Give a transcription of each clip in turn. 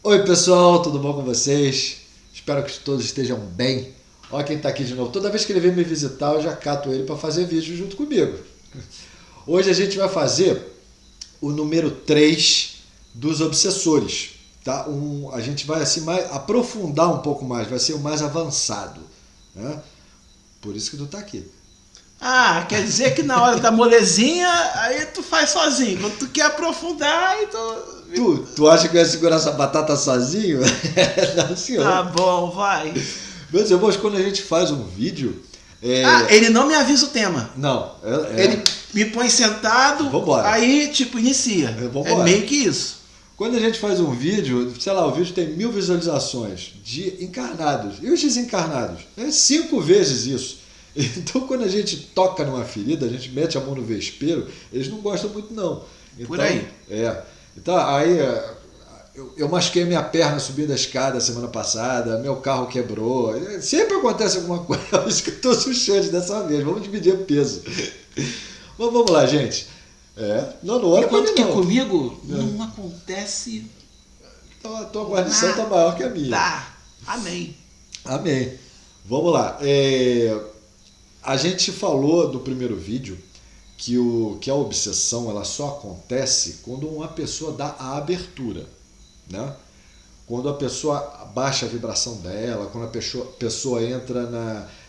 Oi pessoal, tudo bom com vocês? Espero que todos estejam bem. Olha quem está aqui de novo. Toda vez que ele vem me visitar, eu já cato ele para fazer vídeo junto comigo. Hoje a gente vai fazer o número 3 dos obsessores. Tá? A gente vai assim, aprofundar um pouco mais, vai ser o mais avançado. Né? Por isso que tu está aqui. Ah, quer dizer que na hora da molezinha, aí tu faz sozinho. Quando tu quer aprofundar, aí Tu acha que eu ia segurar essa batata sozinho? Não, senhor. Tá bom, vai. Meus irmãos, quando a gente faz um vídeo... ele não me avisa o tema. Não. Ele me põe sentado, Vambora. Aí inicia. Vambora. É meio que isso. Quando a gente faz um vídeo, sei lá, o vídeo tem 1000 visualizações de encarnados. E os desencarnados? 5 vezes isso. Então, quando a gente toca numa ferida, a gente mete a mão no vespeiro, eles não gostam muito, não. Então, por aí. Então, aí eu machuquei minha perna subindo a escada semana passada, meu carro quebrou. Sempre acontece alguma coisa. É isso que eu estou assustando dessa vez. Vamos dividir o peso. Mas vamos lá, gente. Não olha pra mim, Enquanto que não. comigo não acontece. Então, a tua guarnição está maior que a minha. Tá. Amém. Amém. Vamos lá. A gente falou do primeiro vídeo que a obsessão ela só acontece quando uma pessoa dá a abertura, né? Quando a pessoa baixa a vibração dela, quando a pessoa entra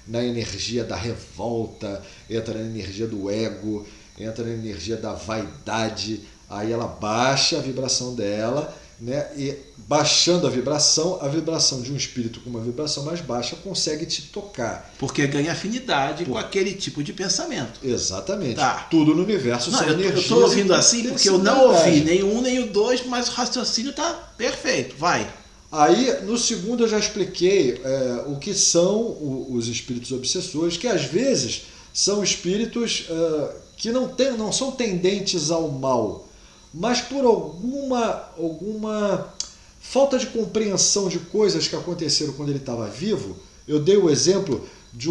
na energia da revolta, entra na energia do ego, entra na energia da vaidade, aí ela baixa a vibração dela, né? E baixando a vibração de um espírito com uma vibração mais baixa consegue te tocar. Porque ganha afinidade com aquele tipo de pensamento. Exatamente. Tá. Tudo no universo são energias. Eu estou ouvindo assim porque eu não ouvi nem o 1 nem o 2, mas o raciocínio está perfeito. Vai. Aí, no segundo, eu já expliquei o que são os espíritos obsessores, que às vezes são espíritos que não são tendentes ao mal, mas por alguma falta de compreensão de coisas que aconteceram quando ele estava vivo. Eu dei o exemplo de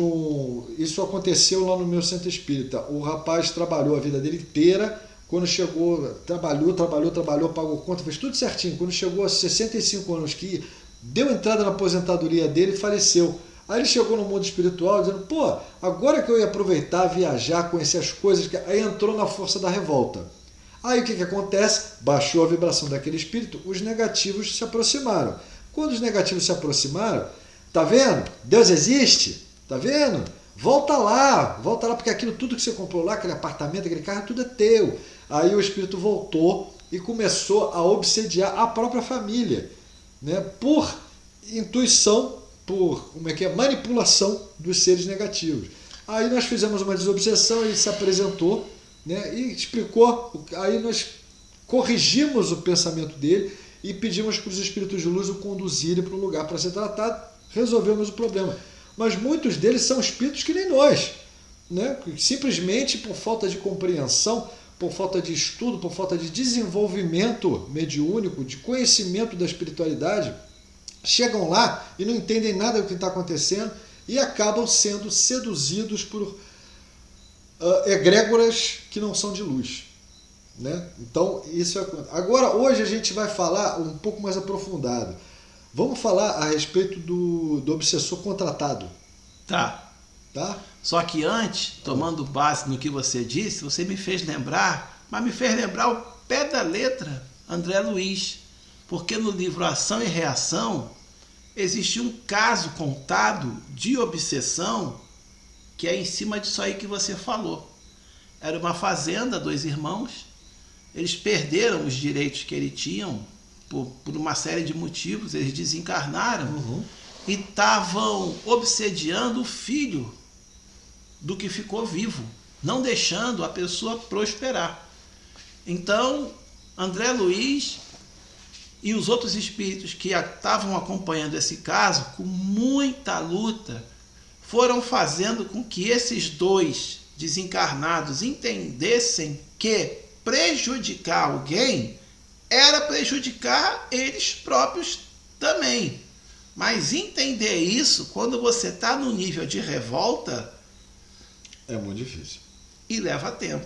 isso aconteceu lá no meu centro espírita. O rapaz trabalhou a vida dele inteira, quando chegou, trabalhou, pagou conta, fez tudo certinho. Quando chegou a 65 anos, que deu entrada na aposentadoria dele, faleceu. Aí ele chegou no mundo espiritual dizendo, agora que eu ia aproveitar, viajar, conhecer as coisas, aí entrou na força da revolta. Aí o que acontece? Baixou a vibração daquele espírito, os negativos se aproximaram. Quando os negativos se aproximaram, tá vendo? Deus existe? Tá vendo? Volta lá, porque aquilo tudo que você comprou lá, aquele apartamento, aquele carro, tudo é teu. Aí o espírito voltou e começou a obsediar a própria família, né? Por intuição, por manipulação dos seres negativos. Aí nós fizemos uma desobsessão, ele se apresentou, né, e explicou, aí nós corrigimos o pensamento dele e pedimos para os espíritos de luz o conduzirem para um lugar para ser tratado, resolvemos o problema. Mas muitos deles são espíritos que nem nós, né, simplesmente por falta de compreensão, por falta de estudo, por falta de desenvolvimento mediúnico, de conhecimento da espiritualidade, chegam lá e não entendem nada do que está acontecendo e acabam sendo seduzidos por egrégoras que não são de luz, né? Então, isso é... Agora, hoje a gente vai falar um pouco mais aprofundado. Vamos falar a respeito do obsessor contratado. Tá? Só que antes, tomando base no que você disse, você me fez lembrar o pé da letra André Luiz. Porque no livro Ação e Reação, existe um caso contado de obsessão que é em cima disso aí que você falou. Era uma fazenda, 2 irmãos, eles perderam os direitos que eles tinham por uma série de motivos, eles desencarnaram e estavam obsediando o filho do que ficou vivo, não deixando a pessoa prosperar. Então, André Luiz e os outros espíritos que estavam acompanhando esse caso, com muita luta, foram fazendo com que esses 2 desencarnados entendessem que prejudicar alguém era prejudicar eles próprios também. Mas entender isso, quando você está no nível de revolta... é muito difícil. E leva tempo.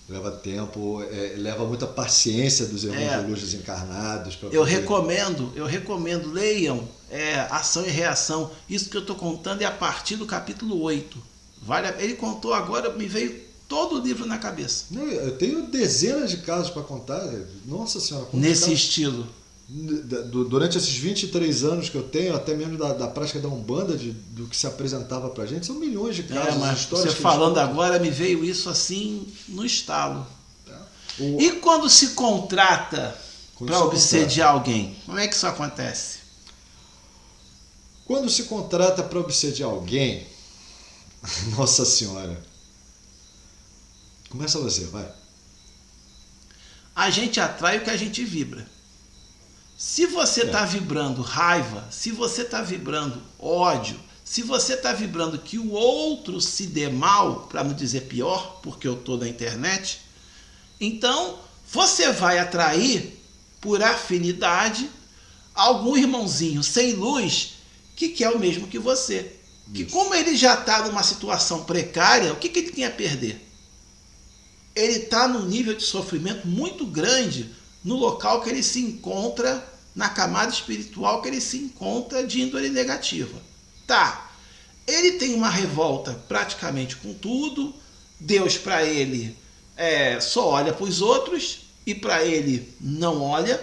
Leva tempo, leva muita paciência dos irmãos de luz desencarnados. Eu recomendo, leiam Ação e Reação. Isso que eu estou contando é a partir do capítulo 8. Ele contou agora, me veio todo o livro na cabeça. Eu tenho dezenas de casos para contar. Nossa Senhora. Nesse estilo. Durante esses 23 anos que eu tenho, até mesmo da prática da Umbanda, do que se apresentava pra gente, são milhões de casos, mas histórias. Você falando agora, me veio isso assim no estalo. E quando se contrata para obsediar alguém, como é que isso acontece? Quando se contrata para obsediar alguém, Nossa Senhora, começa você, vai. A gente atrai o que a gente vibra. Se você está vibrando raiva, se você está vibrando ódio, se você está vibrando que o outro se dê mal, para não dizer pior, porque eu estou na internet, então você vai atrair, por afinidade, algum irmãozinho sem luz que quer o mesmo que você. Que como ele já está numa situação precária, o que ele tem a perder? Ele está num nível de sofrimento muito grande no local que ele se encontra, na camada espiritual que ele se encontra de índole negativa. Tá, ele tem uma revolta praticamente com tudo, Deus para ele só olha para os outros e para ele não olha,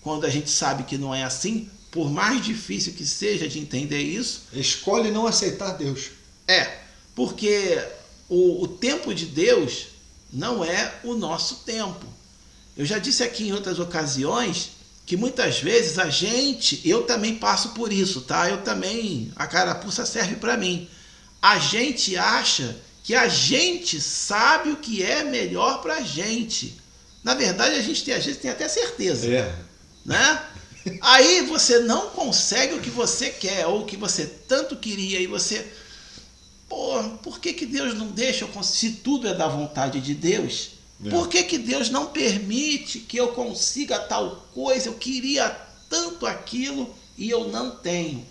quando a gente sabe que não é assim, por mais difícil que seja de entender isso. Escolhe não aceitar Deus. Porque o tempo de Deus não é o nosso tempo. Eu já disse aqui em outras ocasiões que muitas vezes eu também passo por isso, tá? A carapuça serve para mim. A gente acha que a gente sabe o que é melhor para a gente. Na verdade, a gente às vezes tem até certeza. Né? Aí você não consegue o que você quer, ou o que você tanto queria, e você... por que Deus não deixa eu conseguir? Se tudo é da vontade de Deus... Por que Deus não permite que eu consiga tal coisa? Eu queria tanto aquilo e eu não tenho.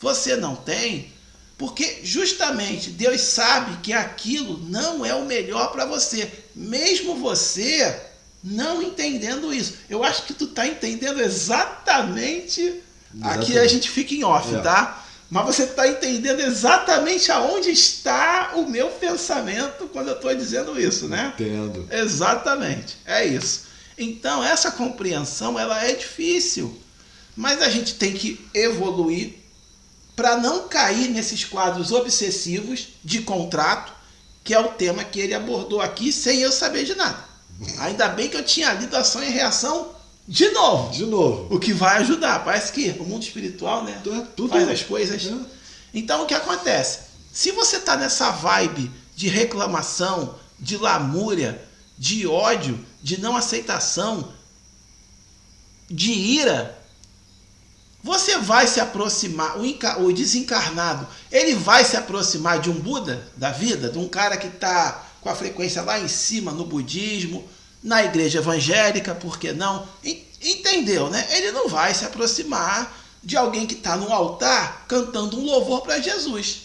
Você não tem porque justamente Deus sabe que aquilo não é o melhor para você. Mesmo você não entendendo isso. Eu acho que tu está entendendo exatamente. Aqui a gente fica em off, tá? Mas você está entendendo exatamente aonde está o meu pensamento quando eu estou dizendo isso, né? Entendo. Exatamente, é isso. Então, essa compreensão, ela é difícil. Mas a gente tem que evoluir para não cair nesses quadros obsessivos de contrato, que é o tema que ele abordou aqui sem eu saber de nada. Ainda bem que eu tinha lido Ação e Reação de novo. O que vai ajudar. Parece que o mundo espiritual, né? Tudo faz as coisas. Então, o que acontece? Se você está nessa vibe de reclamação, de lamúria, de ódio, de não aceitação, de ira, você vai se aproximar, o desencarnado, ele vai se aproximar de um Buda da vida, de um cara que está com a frequência lá em cima no budismo, na igreja evangélica, por que não? Entendeu, né? Ele não vai se aproximar de alguém que está no altar cantando um louvor para Jesus.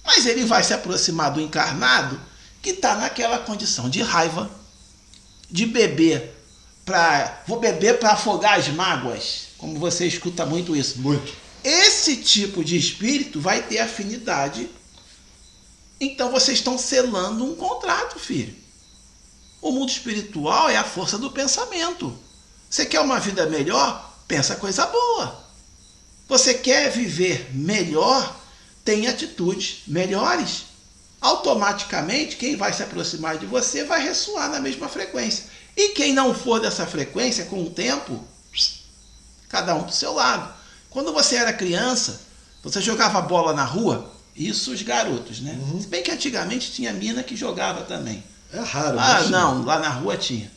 Mas ele vai se aproximar do encarnado que está naquela condição de raiva, de beber vou beber para afogar as mágoas, como você escuta muito isso. Muito. Esse tipo de espírito vai ter afinidade. Então vocês estão selando um contrato, filho. O mundo espiritual é a força do pensamento. Você quer uma vida melhor? Pensa coisa boa. Você quer viver melhor? Tem atitudes melhores. Automaticamente, quem vai se aproximar de você vai ressoar na mesma frequência. E quem não for dessa frequência, com o tempo, cada um do seu lado. Quando você era criança, você jogava bola na rua? Isso os garotos, né? Se bem que antigamente tinha mina que jogava também. É raro. Não, lá na rua tinha.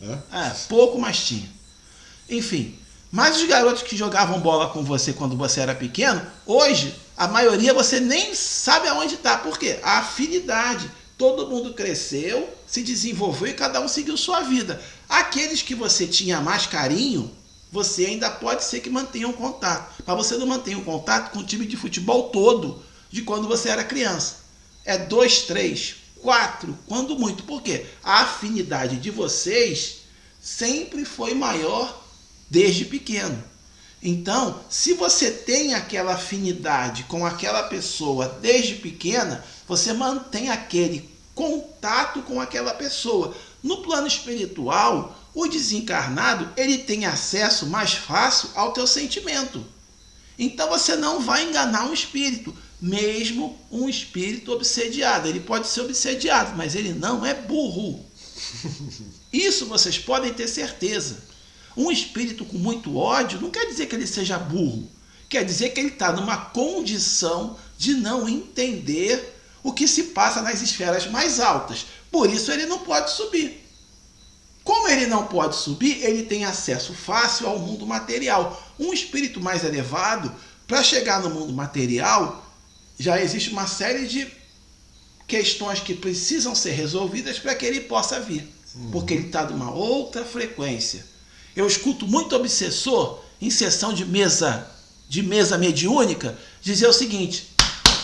Pouco, mas tinha. Enfim, mas os garotos que jogavam bola com você quando você era pequeno, hoje, a maioria você nem sabe aonde está. Por quê? A afinidade. Todo mundo cresceu, se desenvolveu e cada um seguiu sua vida. Aqueles que você tinha mais carinho, você ainda pode ser que mantenha um contato. Mas você não mantém um contato com o time de futebol todo de quando você era criança. É 2, 3, 4, quando muito. Por quê? A afinidade de vocês sempre foi maior desde pequeno. Então, se você tem aquela afinidade com aquela pessoa desde pequena, você mantém aquele contato com aquela pessoa. No plano espiritual, o desencarnado, ele tem acesso mais fácil ao teu sentimento. Então você não vai enganar um espírito, mesmo um espírito obsediado. Ele pode ser obsediado, mas ele não é burro. Isso vocês podem ter certeza. Um espírito com muito ódio não quer dizer que ele seja burro. Quer dizer que ele está numa condição de não entender o que se passa nas esferas mais altas. Por isso ele não pode subir. Como ele não pode subir, ele tem acesso fácil ao mundo material. Um espírito mais elevado, para chegar no mundo material, já existe uma série de questões que precisam ser resolvidas para que ele possa vir. Porque ele está numa outra frequência. Eu escuto muito obsessor em sessão de mesa mediúnica dizer o seguinte: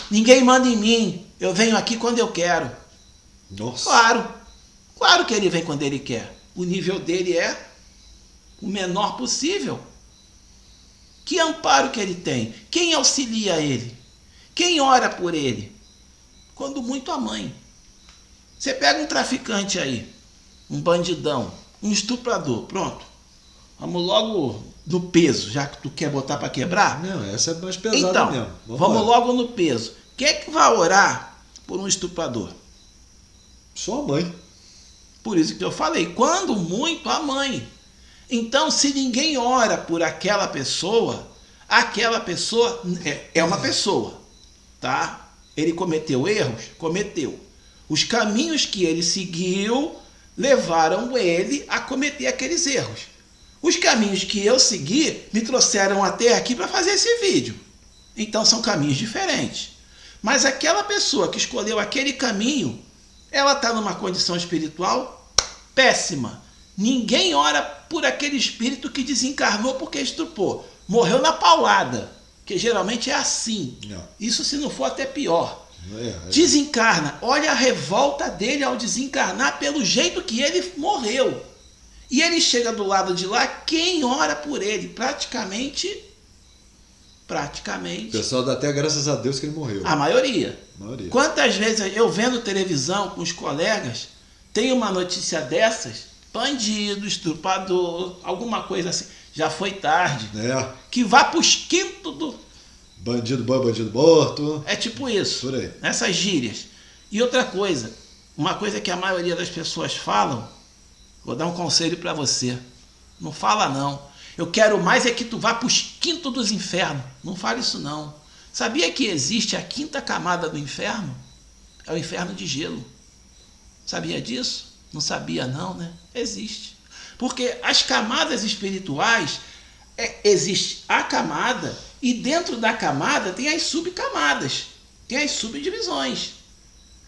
ninguém manda em mim, eu venho aqui quando eu quero. Nossa. Claro que ele vem quando ele quer. O nível dele é o menor possível. Que amparo que ele tem? Quem auxilia ele? Quem ora por ele? Quando muito a mãe. Você pega um traficante aí, um bandidão, um estuprador, pronto. Vamos logo no peso, já que tu quer botar para quebrar. Não, essa é mais pesada então, mesmo. Vamos logo no peso. Quem é que vai orar por um estuprador? Sua mãe. Por isso que eu falei, quando muito a mãe. Então, se ninguém ora por aquela pessoa é uma pessoa, tá? Ele cometeu erros? Cometeu. Os caminhos que ele seguiu levaram ele a cometer aqueles erros. Os caminhos que eu segui me trouxeram até aqui para fazer esse vídeo. Então, são caminhos diferentes. Mas aquela pessoa que escolheu aquele caminho, ela está numa condição espiritual péssima. Ninguém ora por aquele espírito que desencarnou porque estrupou. Morreu na paulada, que geralmente é assim. Não. Isso se não for até pior. Desencarna. Olha a revolta dele ao desencarnar pelo jeito que ele morreu. E ele chega do lado de lá, quem ora por ele? Praticamente. O pessoal dá até graças a Deus que ele morreu. A maioria. Quantas vezes eu vendo televisão com os colegas, tem uma notícia dessas, bandido, estuprador, alguma coisa assim, já foi tarde. Que vá pros quintos do... Bandido bom, bandido morto. É tipo isso. Por aí. Essas gírias. E outra coisa, uma coisa que a maioria das pessoas falam, vou dar um conselho para você. Não fala não. Eu quero mais é que tu vá para os quintos dos infernos. Não fale isso não. Sabia que existe a quinta camada do inferno? É o inferno de gelo. Sabia disso? Não sabia não, né? Existe. Porque as camadas espirituais, existe a camada e dentro da camada tem as subcamadas, tem as subdivisões.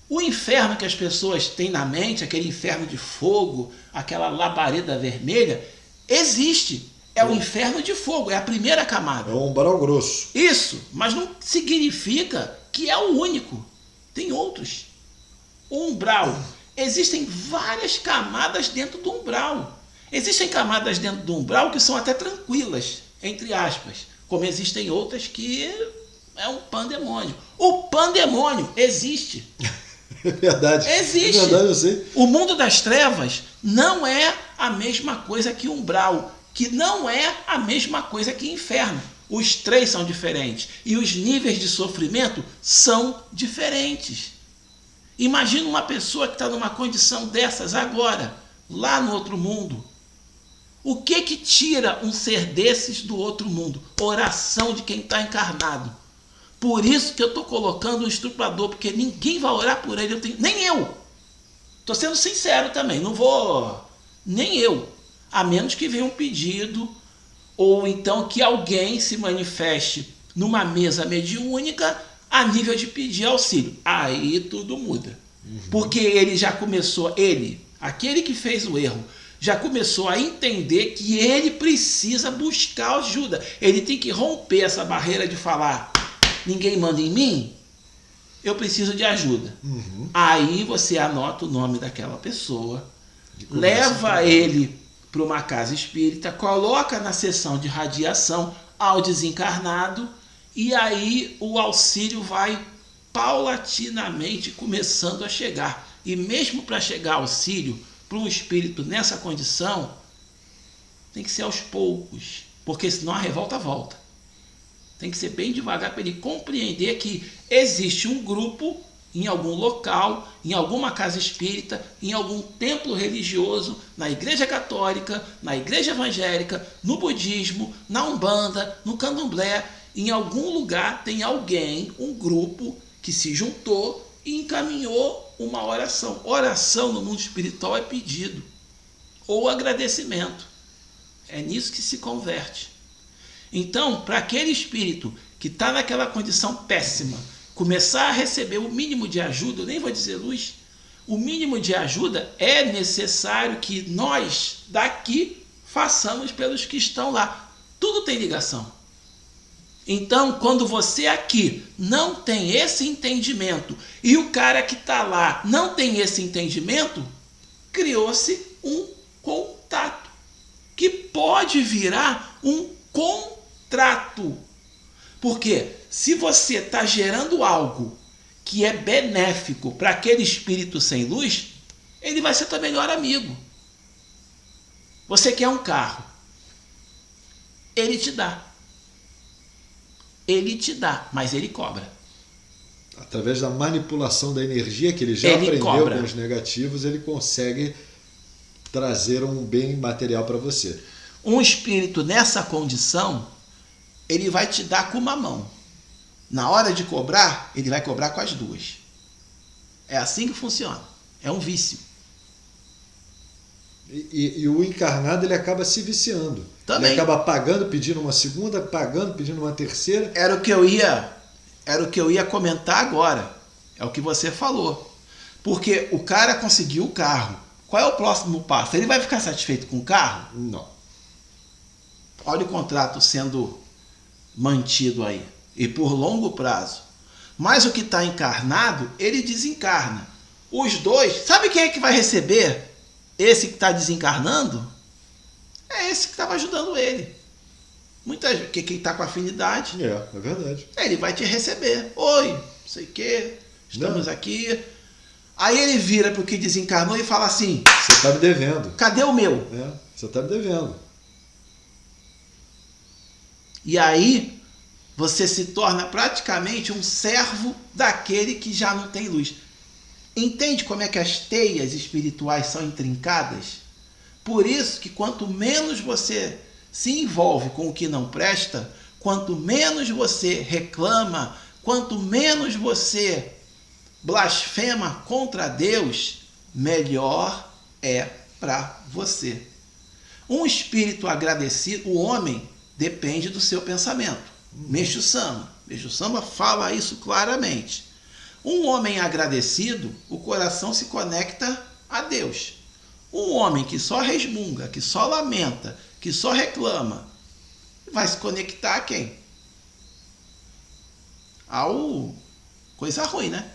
O inferno que as pessoas têm na mente, aquele inferno de fogo, aquela labareda vermelha, existe. É o inferno de fogo, é a primeira camada. É um umbral grosso. Isso, mas não significa que é o único. Tem outros. O umbral. Existem várias camadas dentro do umbral. Existem camadas dentro do umbral que são até tranquilas, entre aspas. Como existem outras que é um pandemônio. O pandemônio existe. É verdade. Existe. É verdade, eu sei. O mundo das trevas não é a mesma coisa que umbral, que não é a mesma coisa que inferno. Os três são diferentes. E os níveis de sofrimento são diferentes. Imagina uma pessoa que está numa condição dessas agora, lá no outro mundo. O que tira um ser desses do outro mundo? Oração de quem está encarnado. Por isso que eu estou colocando um estuprador, porque ninguém vai orar por ele. Nem eu. Estou sendo sincero também, não vou... Nem eu. A menos que venha um pedido, ou então que alguém se manifeste numa mesa mediúnica a nível de pedir auxílio. Aí tudo muda. Porque ele já começou, aquele que fez o erro, já começou a entender que ele precisa buscar ajuda. Ele tem que romper essa barreira de falar, ninguém manda em mim. eu preciso de ajuda. Aí você anota o nome daquela pessoa, leva ele para uma casa espírita, coloca na sessão de radiação ao desencarnado, e aí o auxílio vai paulatinamente começando a chegar. E mesmo para chegar auxílio para um espírito nessa condição, tem que ser aos poucos, porque senão a revolta volta. Tem que ser bem devagar para ele compreender que existe um grupo em algum local, em alguma casa espírita, em algum templo religioso, na igreja católica, na igreja evangélica, no budismo, na umbanda, no candomblé. Em algum lugar tem alguém, um grupo que se juntou e encaminhou uma oração. Oração no mundo espiritual é pedido ou agradecimento. É nisso que se converte. Então, para aquele espírito que está naquela condição péssima, começar a receber o mínimo de ajuda, eu nem vou dizer luz, o mínimo de ajuda é necessário que nós daqui façamos pelos que estão lá. Tudo tem ligação. Então, quando você aqui não tem esse entendimento e o cara que está lá não tem esse entendimento, criou-se um contato que pode virar um contrato. Porque se você está gerando algo que é benéfico para aquele espírito sem luz, ele vai ser teu melhor amigo. Você quer um carro, ele te dá. Ele te dá, mas ele cobra. Através da manipulação da energia que ele já aprendeu com os negativos, ele consegue trazer um bem material para você. Um espírito nessa condição, ele vai te dar com uma mão. Na hora de cobrar, ele vai cobrar com as duas. É assim que funciona. É um vício. E o encarnado, ele acaba se viciando. Também. Ele acaba pagando, pedindo uma segunda, pagando, pedindo uma terceira. Era o que eu ia comentar agora. É o que você falou. Porque o cara conseguiu o carro. Qual é o próximo passo? Ele vai ficar satisfeito com o carro? Não. Olha o contrato sendo mantido aí. E por longo prazo. Mas o que está encarnado, ele desencarna. Os dois, sabe quem é que vai receber esse que está desencarnando? É esse que estava ajudando ele. Muitas vezes, quem está com afinidade. É verdade. Ele vai te receber. Oi, não sei o quê, estamos aqui. Aí ele vira para o que desencarnou e fala assim: você está me devendo. Cadê o meu? Você está me devendo. E aí você se torna praticamente um servo daquele que já não tem luz. Entende como é que as teias espirituais são intrincadas? Por isso que quanto menos você se envolve com o que não presta, quanto menos você reclama, quanto menos você blasfema contra Deus, melhor é para você. Um espírito agradecido, o homem, depende do seu pensamento. Meixo Sama fala isso claramente. Um homem agradecido, o coração se conecta a Deus. Um homem que só resmunga, que só lamenta, que só reclama, vai se conectar a quem? Ao coisa ruim, né?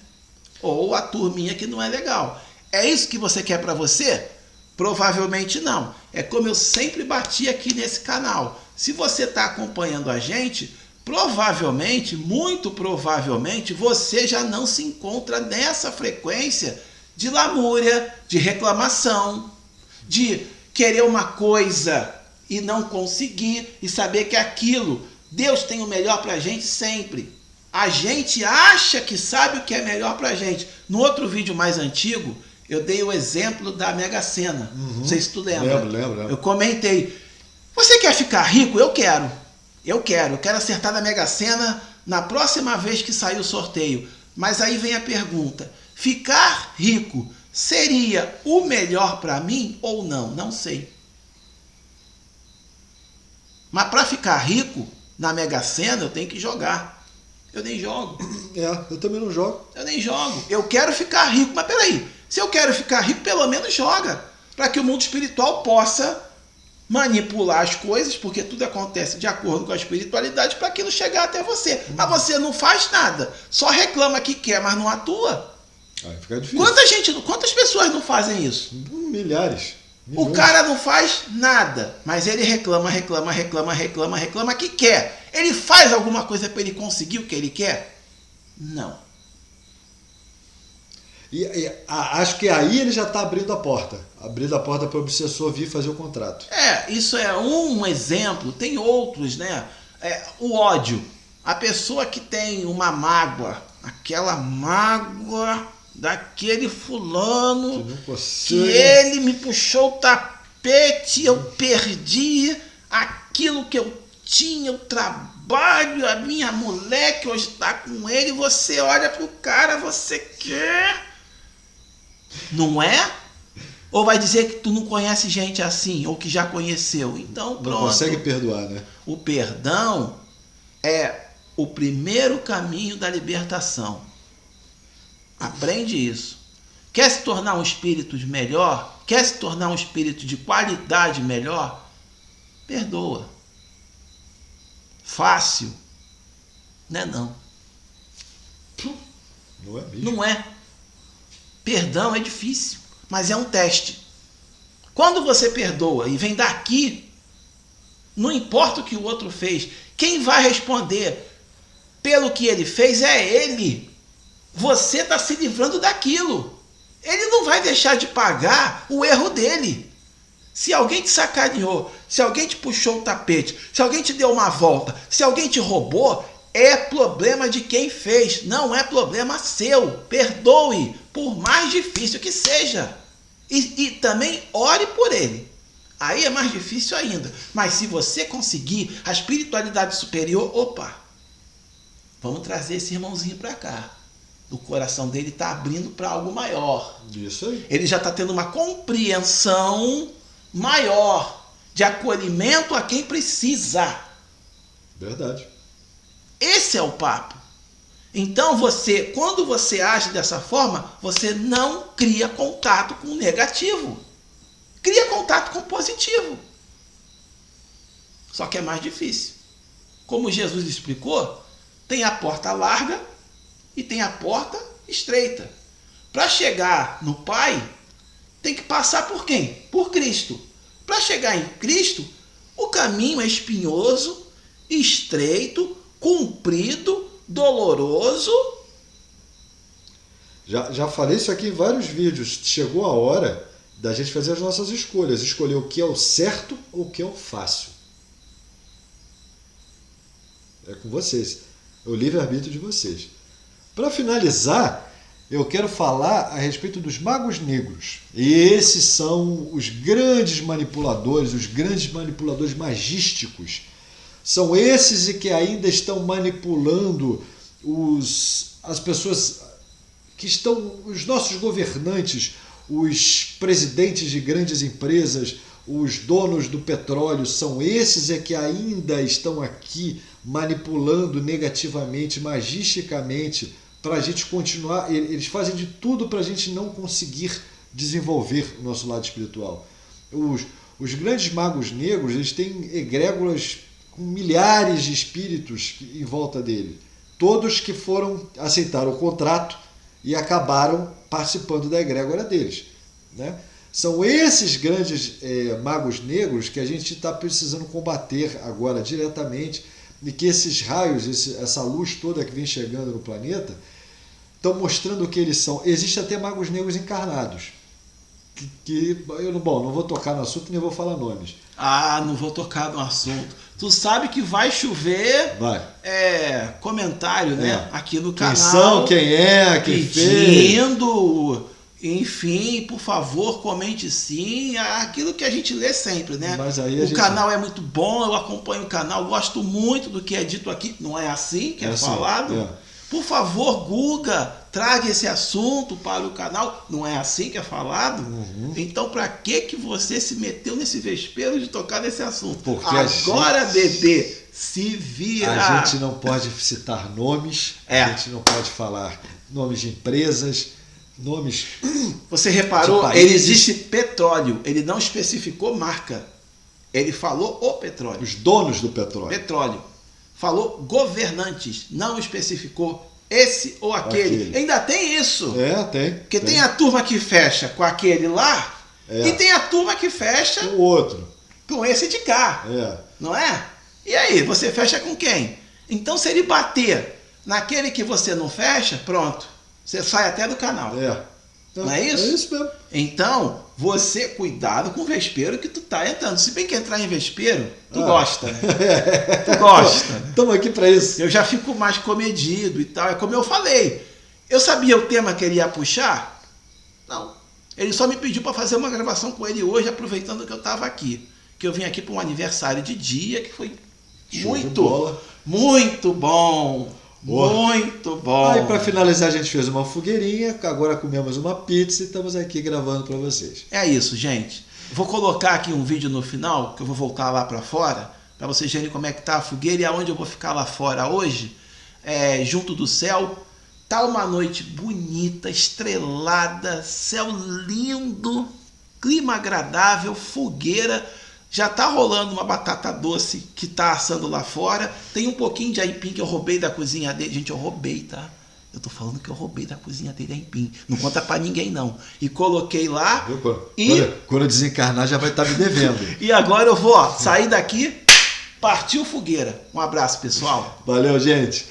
Ou a turminha que não é legal. É isso que você quer para você? Provavelmente não. É como eu sempre bati aqui nesse canal. Se você está acompanhando a gente, provavelmente, muito provavelmente, você já não se encontra nessa frequência de lamúria, de reclamação, de querer uma coisa e não conseguir, e saber que aquilo, Deus tem o melhor para a gente sempre. A gente acha que sabe o que é melhor para a gente. No outro vídeo mais antigo, eu dei o exemplo da Mega Sena. Não sei se tu lembra. Lembro. Eu comentei: você quer ficar rico? Eu quero acertar na Mega Sena na próxima vez que sair o sorteio. Mas aí vem a pergunta: ficar rico seria o melhor para mim ou não? Não sei. Mas para ficar rico na Mega Sena eu tenho que jogar. Eu nem jogo. Eu também não jogo. Eu nem jogo. Eu quero ficar rico. Mas peraí, se eu quero ficar rico, pelo menos joga. Para que o mundo espiritual possa manipular as coisas, porque tudo acontece de acordo com a espiritualidade para aquilo chegar até você. Mas você não faz nada, só reclama que quer, mas não atua. Aí fica difícil. Quantas pessoas não fazem isso? Milhares. O cara não faz nada, mas ele reclama que quer. Ele faz alguma coisa para ele conseguir o que ele quer? Não. Acho que aí ele já está abrindo a porta para o obsessor vir fazer o contrato. Isso é um exemplo, tem outros, né? O ódio. A pessoa que tem uma mágoa, aquela mágoa daquele fulano, que ele me puxou o tapete, eu perdi aquilo que eu tinha, o trabalho, a minha mulher que hoje está com ele, você olha pro cara, você quer... Não é? Ou vai dizer que tu não conhece gente assim, ou que já conheceu? Então, pronto. Não consegue perdoar, né? O perdão é o primeiro caminho da libertação. Aprende isso. Quer se tornar um espírito melhor? Quer se tornar um espírito de qualidade melhor? Perdoa. Fácil? Não é não. Não é mesmo. Não é. Perdão é difícil, mas é um teste. Quando você perdoa e vem daqui, não importa o que o outro fez, quem vai responder pelo que ele fez é ele. Você está se livrando daquilo. Ele não vai deixar de pagar o erro dele. Se alguém te sacaneou, se alguém te puxou o tapete, se alguém te deu uma volta, se alguém te roubou, é problema de quem fez, não é problema seu. Perdoe, por mais difícil que seja. E também ore por ele. Aí é mais difícil ainda. Mas se você conseguir a espiritualidade superior, opa, vamos trazer esse irmãozinho para cá. O coração dele está abrindo para algo maior. Isso aí. Ele já está tendo uma compreensão maior de acolhimento a quem precisa. Verdade. Esse é o papo. Então quando você age dessa forma, você não cria contato com o negativo. Cria contato com o positivo. Só que é mais difícil. Como Jesus explicou, tem a porta larga e tem a porta estreita. Para chegar no Pai, tem que passar por quem? Por Cristo. Para chegar em Cristo, o caminho é espinhoso, estreito, comprido, doloroso. Já falei isso aqui em vários vídeos. Chegou a hora da gente fazer as nossas escolhas. Escolher o que é o certo ou o que é o fácil. É com vocês. É o livre-arbítrio de vocês. Para finalizar, eu quero falar a respeito dos magos negros. Esses são os grandes manipuladores magísticos. São esses e que ainda estão manipulando as pessoas que estão, os nossos governantes, os presidentes de grandes empresas, os donos do petróleo, são esses é que ainda estão aqui manipulando negativamente, magisticamente, para a gente continuar. Eles fazem de tudo para a gente não conseguir desenvolver o nosso lado espiritual. Os grandes magos negros, eles têm egrégoras com milhares de espíritos em volta dele. Todos que aceitaram o contrato e acabaram participando da egrégora deles, né? São esses grandes magos negros que a gente está precisando combater agora diretamente, e que esses raios, essa luz toda que vem chegando no planeta, estão mostrando o que eles são. Existem até magos negros encarnados. Eu não vou tocar no assunto nem vou falar nomes. Não vou tocar no assunto. Tu sabe que vai chover comentário, né? Aqui no canal. Quem são, quem é, quem pedindo, enfim, por favor, comente sim. Aquilo que a gente lê sempre, né? Mas aí o canal é muito bom, eu acompanho o canal, gosto muito do que é dito aqui. Não é assim que é falado? É. Por favor, Guga, traga esse assunto para o canal. Não é assim que é falado? Uhum. Então, para que você se meteu nesse vespeiro de tocar nesse assunto? Porque agora, bebê, se vira. A gente não pode citar nomes, a gente não pode falar nomes de empresas, nomes... Você reparou? Ele existe petróleo, ele não especificou marca. Ele falou o petróleo. Os donos do petróleo. Petróleo. Falou governantes. Não especificou esse ou aquele. Ainda tem isso. Tem. Porque tem a turma que fecha com aquele lá e tem a turma que fecha com o outro. Com esse de cá. Não é? E aí, você fecha com quem? Então, se ele bater naquele que você não fecha, pronto. Você sai até do canal. Não é isso? É isso mesmo. Então, você cuidado com o vespeiro que tu tá entrando. Se bem que entrar em vespeiro, tu gosta, né? Tu gosta. Estamos aqui para isso. Eu já fico mais comedido e tal. É como eu falei. Eu sabia o tema que ele ia puxar? Não. Ele só me pediu para fazer uma gravação com ele hoje, aproveitando que eu estava aqui. Que eu vim aqui para um aniversário de dia, que foi muito bom. Muito bom. Aí para finalizar a gente fez uma fogueirinha, agora comemos uma pizza e estamos aqui gravando para vocês. É isso, gente. Vou colocar aqui um vídeo no final, que eu vou voltar lá para fora, para vocês verem como é que tá a fogueira e aonde eu vou ficar lá fora hoje, junto do céu. Tá uma noite bonita, estrelada, céu lindo, clima agradável, fogueira. Já tá rolando uma batata doce que tá assando lá fora. Tem um pouquinho de aipim que eu roubei da cozinha dele. Gente, eu roubei, tá? Eu tô falando que eu roubei da cozinha dele aipim. Não conta pra ninguém, não. E coloquei lá. Quando eu desencarnar já vai estar me devendo. E agora eu vou sair daqui, partiu fogueira. Um abraço, pessoal. Valeu, gente.